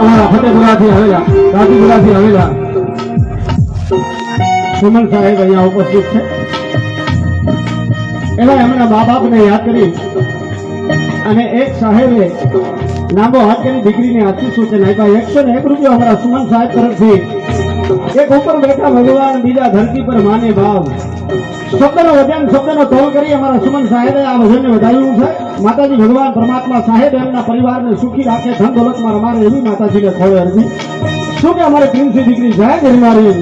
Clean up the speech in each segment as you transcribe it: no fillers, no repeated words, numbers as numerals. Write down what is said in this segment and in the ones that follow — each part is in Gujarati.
અમારા ફતેપુરાથી આવેલા રાજપુરાથી આવેલા સુમન સાહેબ અહીંયા ઉપસ્થિત છે. એવા એમના મા બાપને યાદ કરી અને એક સાહેબે લાંબો હાથ કરી દીકરીને આશીષ સૂચન આપ્યા. 101 રૂપિયા અમારા સુમન સાહેબ તરફથી. એક ઉપર બેઠા ભગવાન, બીજા ધરતી પર માને ભાવ. શબ્દનો વજન, શબ્દનો તોલ કરી અમારા સુમન સાહેબે આ ભજનને વધાર્યું છે. માતાજી ભગવાન પરમાત્મા સાહેબ એમના પરિવારને સુખી રાખે, ધન દોલતમાં રમાડે એવી માતાજીને ખોળે અરજી. શું કે અમારે પ્રિન્સી દીકરી છે જેની મારી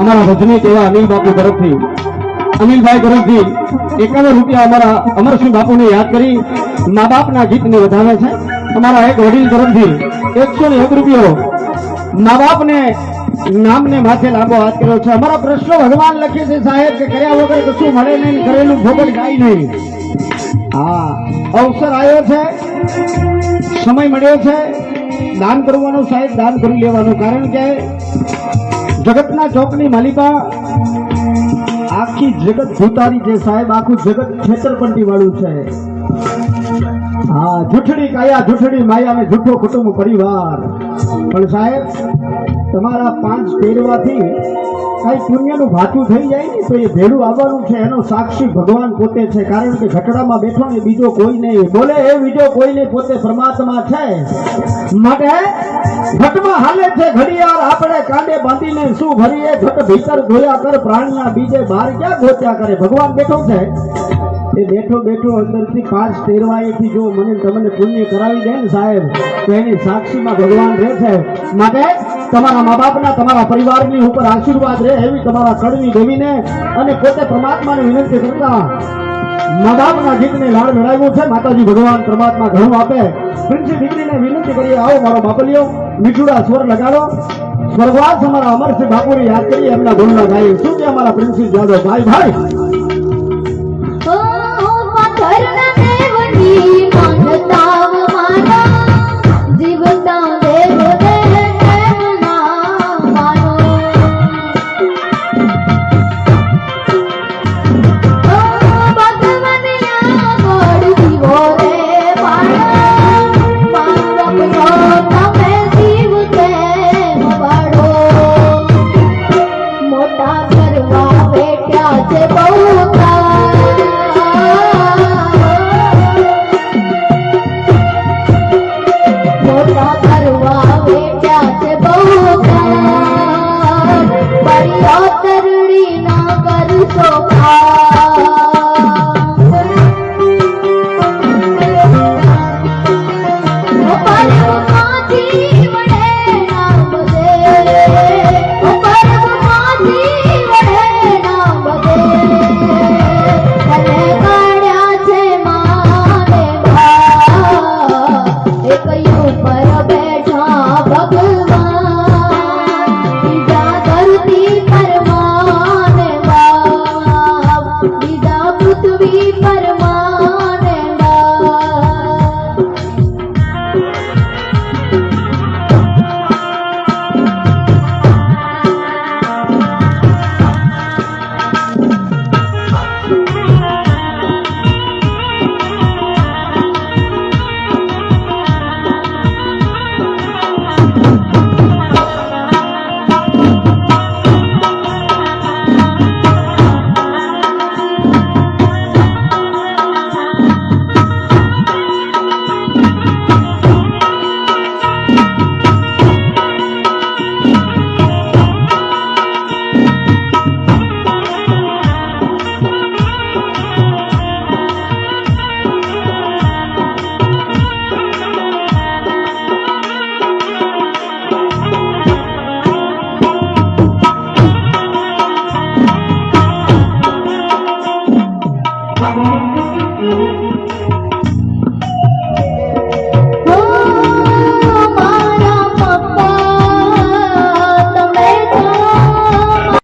અમારા ભજની તેવા અનિલ બાપુ તરફથી, અનિલભાઈ તરફથી 51 રૂપિયા અમારા અમરસિંહ બાપુને યાદ કરી મા બાપના ગીતને વધારે છે. અમારા એક વડીલ તરફથી 101 રૂપિયો મા બાપને નામને માથે લાંબો હાથ કર્યો છે. અમારા પ્રશ્નો ભગવાન લખે છે સાહેબ કે કર્યા વગર કશું મળે નહીં, કરેલું ભોગટ જાય નહીં. હા, અવસર આવ્યો છે, સમય મળ્યો છે, દાન કરવાનું સાહેબ, દાન કરી લેવાનું. કારણ કે જગતના ચોકની માલિકા આખી જગત ભૂતારી છે સાહેબ, આખું જગત છેતરપંટી વાળું છે. હા, જૂઠડી કાયા, જૂઠડી માયા ને જૂઠો કુટુંબ પરિવાર. પણ સાહેબ તમારા 5 પહેરવાથી કઈ પુણ્યનું ભાતું થઈ જાય ને તો એ ભેડું આવવાનું છે, એનો સાક્ષી ભગવાન પોતે છે. કારણ કે ઘટડામાં બેઠો ને બીજો કોઈ નહીં બોલે, એ બીજો કોઈ નહીં, પોતે પરમાત્મા છે. માટે ઘટમાં હાલે છે ઘડિયાળ, આપણે કાંડે બાંધીને શું ભરીએ? ઘટ ભીતર જોયા કર પ્રાણિયા, બીજે બહાર ક્યાં ગોત્યા કરે? ભગવાન બેઠો છે, એ બેઠો બેઠો અંદરથી 5 પહેરવાએથી જો મને તમને પુણ્ય કરાવી દે ને સાહેબ, તો એની સાક્ષીમાં ભગવાન રહે છે. માટે તમારા મા બાપના, તમારા પરિવારની ઉપર આશીર્વાદ રહે એવી તમારા કડવી દેવીને અને પોતે પરમાત્માને વિનંતી કરતા મા બાપના ગીતને લાડ લડાવ્યું છે. માતાજી ભગવાન પરમાત્મા ઘણું આપે. પ્રિન્સી દીકરીને વિનંતી કરીએ, આવો મારો બાપલિયો, મીઠુડા સ્વર લગાડો. સ્વર્ગવાસ અમારા અમરસિંહ બાપુને યાદ કરીએ, એમના ગુણના ગાઈએ. શું કે અમારા પ્રિન્સી જાદવ ભાઈ ભાઈ જીવતા